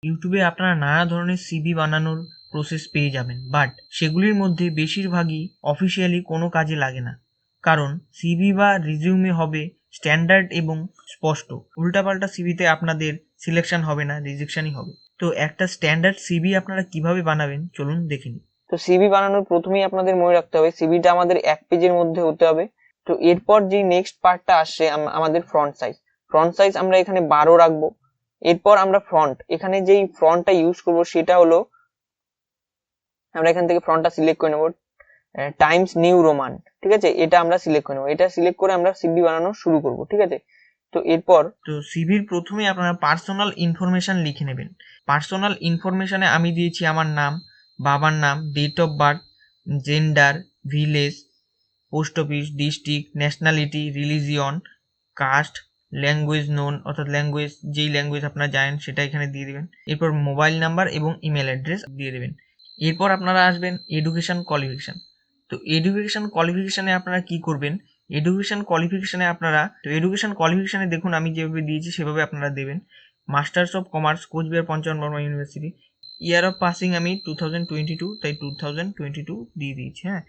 ইউটিউবে আপনারা নানা ধরনের সিভি বানানোর প্রসেস পেয়ে যাবেন, বাট সেগুলির মধ্যে বেশিরভাগই অফিসিয়ালি কোনো কাজে লাগে না, কারণ সিভি বা রিজিউমে হবে স্ট্যান্ডার্ড এবং স্পষ্ট। উল্টাপাল্টা সিভিতে আপনাদের সিলেকশন হবে না, রিজেকশনই হবে। তো একটা স্ট্যান্ডার্ড সিভি আপনারা কিভাবে বানাবেন চলুন দেখে নিই। তো সিভি বানানোর প্রথমেই আপনাদের মনে রাখতে হবে সিভিটা আমাদের 1 পেজের মধ্যে হতে হবে। তো এরপর যে নেক্সট পার্টটা আসছে আমাদের ফ্রন্ট সাইজ আমরা এখানে 12 রাখবো। এরপর আমরা এখানে যেই ফ্রন্টটা ইউজ করব সেটা হলো, আমরা এখান থেকে ফ্রন্টটা সিলেক্ট করে নেব টাইমস নিউ রোমান, ঠিক আছে, এটা আমরা সিলেক্ট করে নেব। এটা সিলেক্ট করে আমরা সিভি বানানো শুরু করব, ঠিক আছে। তো এরপর সিভির প্রথমে আপনারা পার্সোনাল ইনফরমেশন লিখে নেবেন। পার্সোনাল ইনফরমেশনে আমি দিয়েছি আমার নাম, বাবার নাম, date of birth, gender, village, post office, district, nationality, religion, caste, language known, অর্থাৎ ল্যাঙ্গুয়েজ, যেই ল্যাঙ্গুয়েজ আপনারা জানেন সেটা এখানে দিয়ে দেবেন। এরপর মোবাইল নাম্বার এবং ইমেল অ্যাড্রেস দিয়ে দেবেন। এরপর আপনারা আসবেন এডুকেশন কোয়ালিফিকেশান। তো এডুকেশন কোয়ালিফিকেশানে আপনারা কি করবেন, এডুকেশন কোয়ালিফিকেশানে দেখুন আমি যেভাবে দিয়েছি সেভাবে আপনারা দেবেন। Masters of commerce, Cooch Behar Panchanan Varma university. Year of passing আমি 2022, তাই 2022 দিয়ে দিয়েছি। হ্যাঁ,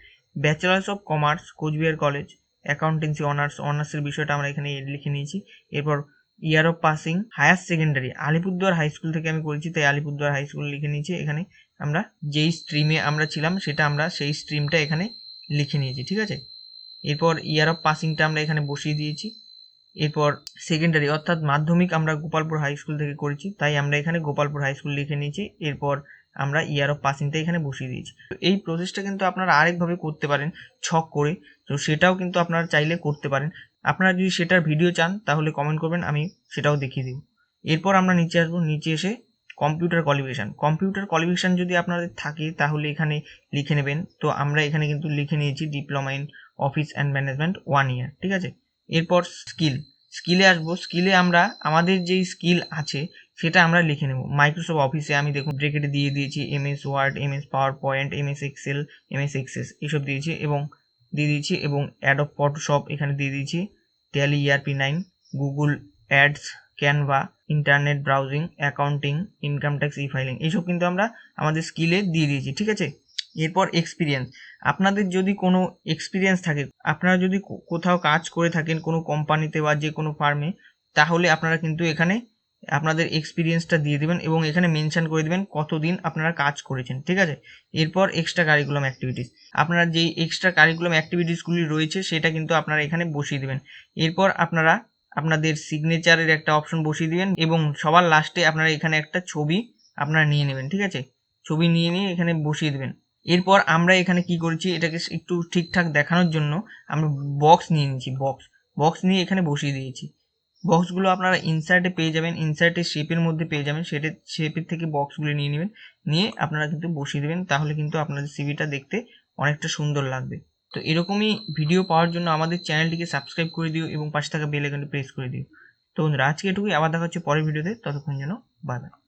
bachelors of commerce, Cooch Behar college, accountancy অনার্সের বিষয়টা আমরা এখানে লিখে নিয়েছি। এরপর year of passing higher secondary Alipurduar high school থেকে আমি করেছি, তাই আলিপুরদুয়ার হাই স্কুল লিখে নিয়েছি। এখানে আমরা যেই স্ট্রিমে আমরা ছিলাম সেটা আমরা সেই স্ট্রিমটা এখানে লিখে নিয়েছি, ঠিক আছে। এরপর ইয়ার অফ পাসিংটা আমরা এখানে বসিয়ে দিয়েছি। এরপর সেকেন্ডারি অর্থাৎ মাধ্যমিক আমরা গোপালপুর হাই স্কুল থেকে করেছি, তাই আমরা এখানে গোপালপুর হাই স্কুল লিখে নিয়েছি। এরপর আমরা ইয়ার অফ পাসিংটা এখানে বসিয়ে দিয়েছি। তো এই প্রসেসটা কিন্তু আপনারা আরেকভাবে করতে পারেন, ছক করে। তো সেটাও কিন্তু আপনারা চাইলে করতে পারেন। আপনারা যদি সেটার ভিডিও চান তাহলে কমেন্ট করবেন, আমি সেটাও দেখিয়ে দেব। এরপর আমরা নিচে আসবো, নিচে এসে কম্পিউটার কোয়ালিফিকেশান যদি আপনাদের থাকে তাহলে এখানে লিখে নেবেন। তো আমরা এখানে কিন্তু লিখে নিয়েছি diploma in office and management 1 ইয়ার, ঠিক আছে। এরপর স্কিলে আসবো। স্কিলে আমরা আমাদের যেই স্কিল আছে সেটা আমরা লিখে নেব। মাইক্রোসফট অফিসে আমি দেখুন ব্রেকেটে দিয়ে দিয়েছি MS Word, MS PowerPoint, MS Excel, MS Access এসব দিয়েছি এবং অ্যাডোব ফটোশপ এখানে দিয়ে দিয়েছি, Tally ERP9, Google Ads, Canva, internet browsing, accounting, income tax, filing, এইসব কিন্তু আমরা আমাদের স্কিলে দিয়ে দিয়েছি, ঠিক আছে। এরপর এক্সপিরিয়েন্স, আপনাদের যদি কোনো এক্সপিরিয়েন্স থাকে, আপনারা যদি কোথাও কাজ করে থাকেন কোনো কোম্পানিতে বা যে কোনো ফার্মে, তাহলে আপনারা কিন্তু এখানে আপনাদের এক্সপিরিয়েন্সটা দিয়ে দেবেন এবং এখানে মেনশন করে দেবেন কতদিন আপনারা কাজ করেছেন, ঠিক আছে। এরপর এক্সট্রা কারিকুলাম অ্যাক্টিভিটিস, আপনারা যেই এক্সট্রা কারিকুলাম অ্যাক্টিভিটিসগুলি রয়েছে সেটা কিন্তু আপনারা এখানে বসিয়ে দেবেন। এরপর আপনারা আপনাদের সিগনেচারের একটা অপশন বসিয়ে দিবেন এবং সবার লাস্টে আপনারা এখানে একটা ছবি আপনারা নিয়ে নেবেন, ঠিক আছে। ছবি নিয়ে এখানে বসিয়ে দেবেন। এরপর আমরা এখানে কি করেছি, এটাকে একটু ঠিকঠাক দেখানোর জন্য আমরা বক্স নিয়ে নিয়েছি। বক্স নিয়ে এখানে বসিয়ে দিয়েছি। বক্সগুলো আপনারা ইনসার্টে পেয়ে যাবেন, ইনসার্টের শেপের মধ্যে পেয়ে যাবেন, শেপের থেকে বক্সগুলো নিয়ে নেবেন, নিয়ে আপনারা কিন্তু বসিয়ে দেবেন। তাহলে কিন্তু আপনাদের সিভিটা দেখতে অনেকটা সুন্দর লাগবে। তো এরকমই ভিডিও পাওয়ার জন্য আমাদের চ্যানেলটিকে সাবস্ক্রাইব করে দিও এবং পাশে থাকা বেল আইকনটি প্রেস করে দিও। তো বন্ধুরা, আজকে এটুকুই, আবার দেখা হচ্ছে পরের ভিডিওতে। ততক্ষণ যেন বাই বাই।